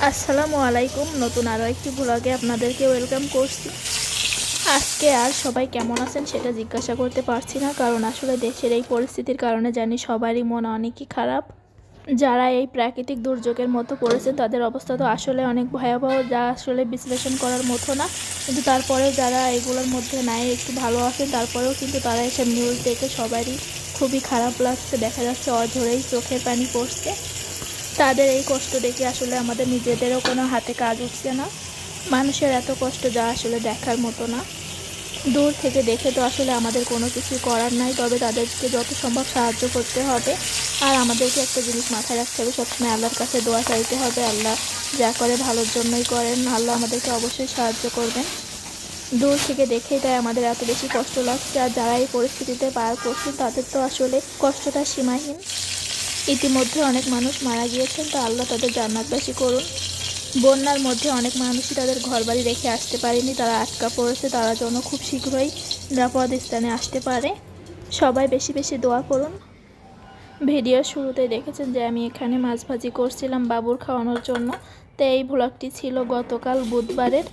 আসসালামু আলাইকুম। নতুন আরও একটি ব্লগে আপনাদেরকে ওয়েলকাম করছি। আজকে আর সবাই কেমন আছেন সেটা জিজ্ঞাসা করতে পারছি না, কারণ আসলে দেশের এই পরিস্থিতির কারণে জানি সবারই মন অনেকই খারাপ। যারা এই প্রাকৃতিক দুর্যোগের মতো পড়েছেন তাদের অবস্থা তো আসলে অনেক ভয়াবহ, যা আসলে বিশ্লেষণ করার মতো না। কিন্তু তারপরেও যারা এগুলোর মধ্যে নাই, একটু ভালো আছেন, তারপরেও কিন্তু তারা এসব নিউজ দেখে সবারই খুবই খারাপ লাগছে। দেখা যাচ্ছে অঝরেই চোখের পানি পড়ছে। তাদের এই কষ্ট দেখে আসলে আমাদের নিজেদেরও কোনো হাতে কাজ উঠছে না। মানুষের এত কষ্ট যা আসলে দেখার মতো না। দূর থেকে দেখে তো আসলে আমাদের কোনো কিছু করার নাই, তবে তাদেরকে যত সম্ভব সাহায্য করতে হবে। আর আমাদেরকে একটা জিনিস মাথায় রাখতে হবে, সবসময় আল্লাহর কাছে দোয়া চাইতে হবে। আল্লাহ যা করে ভালোর জন্যই করেন, আল্লাহ আমাদেরকে অবশ্যই সাহায্য করবেন। দূর থেকে দেখেই তাই আমাদের এত বেশি কষ্ট লাগছে। আর যারা এই পরিস্থিতিতে পার করছে তাদের তো আসলে কষ্টটা সীমাহীন। ইতিমধ্যে অনেক মানুষ মারা গিয়েছেন, তো আল্লাহ তাদের জান্নাতবাসী করুন। বন্যার মধ্যে অনেক মানুষই তাদের ঘরবাড়ি রেখে আসতে পারেনি, তারা আটকা পড়েছে, তারা যেন খুব শীঘ্রই নিরাপদ স্থানে আসতে পারে। সবাই বেশি বেশি দোয়া করুন। ভিডিওর শুরুতে দেখেছেন যে আমি এখানে মাছ ভাজি করছিলাম বাবুর খাওয়ানোর জন্য। তো এই ভ্লগটি ছিল গতকাল বুধবারের।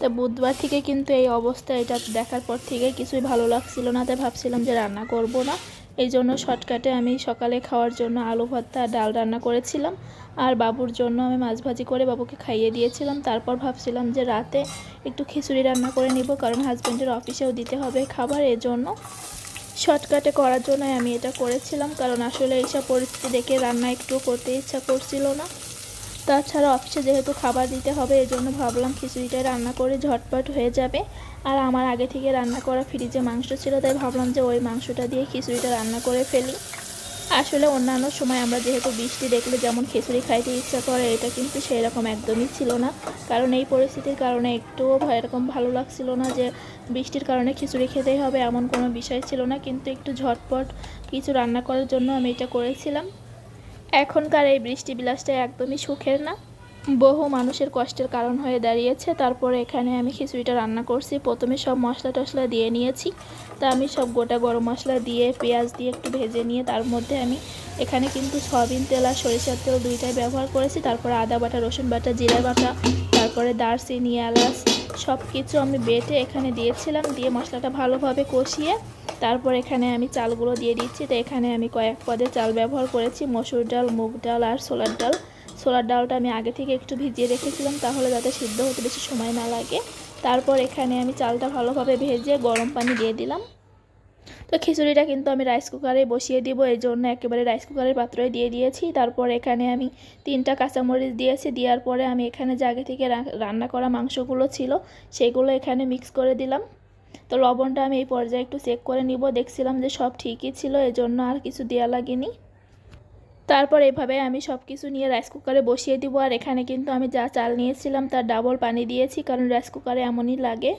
তো বুধবার থেকে কিন্তু এই অবস্থা, এটা দেখার পর থেকে কিছুই ভালো লাগছিল না, তাই ভাবছিলাম যে রান্না করব না। এই জন্য শর্টকাটে আমি সকালে খাওয়ার জন্য আলু ভর্তা ডাল রান্না করেছিলাম, আর বাবুর জন্য আমি মাছ ভাজি করে বাবুকে খাইয়ে দিয়েছিলাম। তারপর ভাবছিলাম যে রাতে একটু খিচুড়ি রান্না করে নিব, কারণ হাজব্যান্ডের অফিসেও দিতে হবে খাবার। এজন্য শর্টকাটে করার জন্য আমি এটা করেছিলাম, কারণ আসলে এইসব পরিস্থিতি দেখে রান্না একটু করতে ইচ্ছা করছিল না। তাছাড়া অফিসে যেহেতু খাবার দিতে হবে, এজন্য ভাবলাম খিচুড়িটাই রান্না করে ঝটপট হয়ে যাবে। আর আমার আগে থেকে রান্না করা ফ্রিজে মাংস ছিল, তাই ভাবলাম যে ওই মাংসটা দিয়ে খিচুড়িটা রান্না করে ফেলি। আসলে অন্যান্য সময় আমরা যেহেতু বৃষ্টি দেখলে যেমন খিচুড়ি খাইতে ইচ্ছা করে, এটা কিন্তু সেই রকম একদমই ছিল না। কারণ এই পরিস্থিতির কারণে একটুও এরকম ভালো লাগছিল না যে বৃষ্টির কারণে খিচুড়ি খেতেই হবে, এমন কোনো বিষয় ছিল না। কিন্তু একটু ঝটপট কিছু রান্না করার জন্য আমি এটা করেছিলাম। এখনকার এই বৃষ্টি বিলাসটা একদমই সুখের না, বহু মানুষের কষ্টের কারণ হয়ে দাঁড়িয়েছে। তারপরে এখানে আমি খিচুড়িটা রান্না করছি। প্রথমে সব মশলা টশলা দিয়ে নিয়েছি। তা আমি সব গোটা গরম মশলা দিয়ে পেঁয়াজ দিয়ে একটু ভেজে নিয়ে তার মধ্যে আমি এখানে কিন্তু সয়াবিন তেল আর সরিষার তেল দুইটাই ব্যবহার করেছি। তারপরে আদা বাটা, রসুন বাটা, জিরা বাটা, তারপরে দারচিনি, এলাচ সব কিছু আমি বেটে এখানে দিয়েছিলাম। দিয়ে মশলাটা ভালোভাবে কষিয়ে তারপর এখানে আমি চালগুলো দিয়ে দিচ্ছি। তো এখানে আমি কয়েক পদের চাল ব্যবহার করেছি, মসুর ডাল, মুগ ডাল আর ছোলার ডাল। ছোলার ডালটা আমি আগে থেকে একটু ভিজিয়ে রেখেছিলাম, তাহলে যাতে সিদ্ধ হতে বেশি সময় না লাগে। তারপর এখানে আমি চালটা ভালোভাবে ভেজে গরম পানি দিয়ে দিলাম। তো খিচুড়িটা কিন্তু আমি রাইস কুকারে বসিয়ে দিব, এই জন্য একেবারে রাইস কুকারের পাত্রে দিয়ে দিয়েছি। তারপর এখানে আমি 3টা কাঁচামরিচ দিয়েছি। দেওয়ার পরে আমি এখানে যে আগে থেকে রান্না করা মাংসগুলো ছিল সেগুলো এখানে মিক্স করে দিলাম। তো লবণটা আমি এই পর্যায়ে একটু চেক করে নিব, দেখছিলাম যে সব ঠিকই ছিল, এজন্য আর কিছু দেওয়া লাগেনি। তারপর এভাবে আমি সব কিছু নিয়ে রাইস কুকারে বসিয়ে দিব। আর এখানে কিন্তু আমি যা চাল নিয়েছিলাম তার ডাবল পানি দিয়েছি, কারণ রাইস কুকারে এমনই লাগে।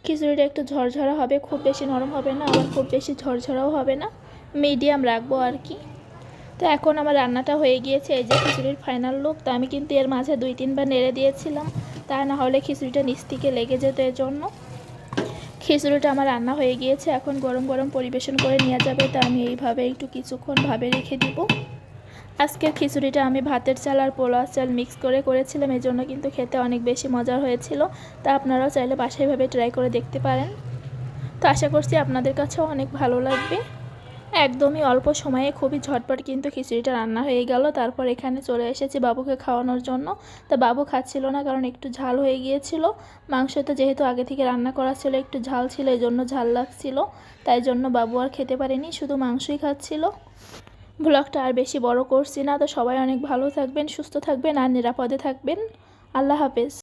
খিচুড়িটা একটু ঝরঝরা হবে, খুব বেশি নরম হবে না, আবার খুব বেশি ঝরঝরাও হবে না, মিডিয়াম রাখবো আর কি। তো এখন আমার রান্নাটা হয়ে গিয়েছে, এই যে খিচুড়ির ফাইনাল লুক। তো আমি কিন্তু এর মাঝে 2-3 বার নেড়ে দিয়েছিলাম, তা না হলে খিচুড়িটা নিচ থেকে লেগে যেত। এর জন্য খিচুড়িটা আমার রান্না হয়ে গিয়েছে, এখন গরম গরম পরিবেশন করে নেওয়া যাবে। তো আমি এইভাবে একটু কিছুক্ষণ ভাবে রেখে দিব। আজকের খিচুড়িটা আমি ভাতের চাল আর পোলাও চাল মিক্স করে করেছিলাম, এই জন্য কিন্তু খেতে অনেক বেশি মজার হয়েছিল। তা আপনারাও চাইলে বাসায় ভাবে ট্রাই করে দেখতে পারেন। তো আশা করছি আপনাদের কাছেও অনেক ভালো লাগবে। একদমই অল্প সময়ে খুবই ঝটপট কিন্তু খিচুড়িটা রান্না হয়ে গেল। তারপর এখানে চলে এসেছি বাবুকে খাওয়ানোর জন্য। তা বাবু খাচ্ছিল না, কারণ একটু ঝাল হয়ে গিয়েছিল। মাংসটা যেহেতু আগে থেকে রান্না করা ছিল, একটু ঝাল ছিল, এই জন্য ঝাল লাগছিল। তাই জন্য বাবু আর খেতে পারেনি, শুধু মাংসই খাচ্ছিল। ব্লগটা আর বেশি বড় করছি না। তো সবাই অনেক ভালো থাকবেন, সুস্থ থাকবেন আর নিরাপদে থাকবেন। আল্লাহ হাফেজ।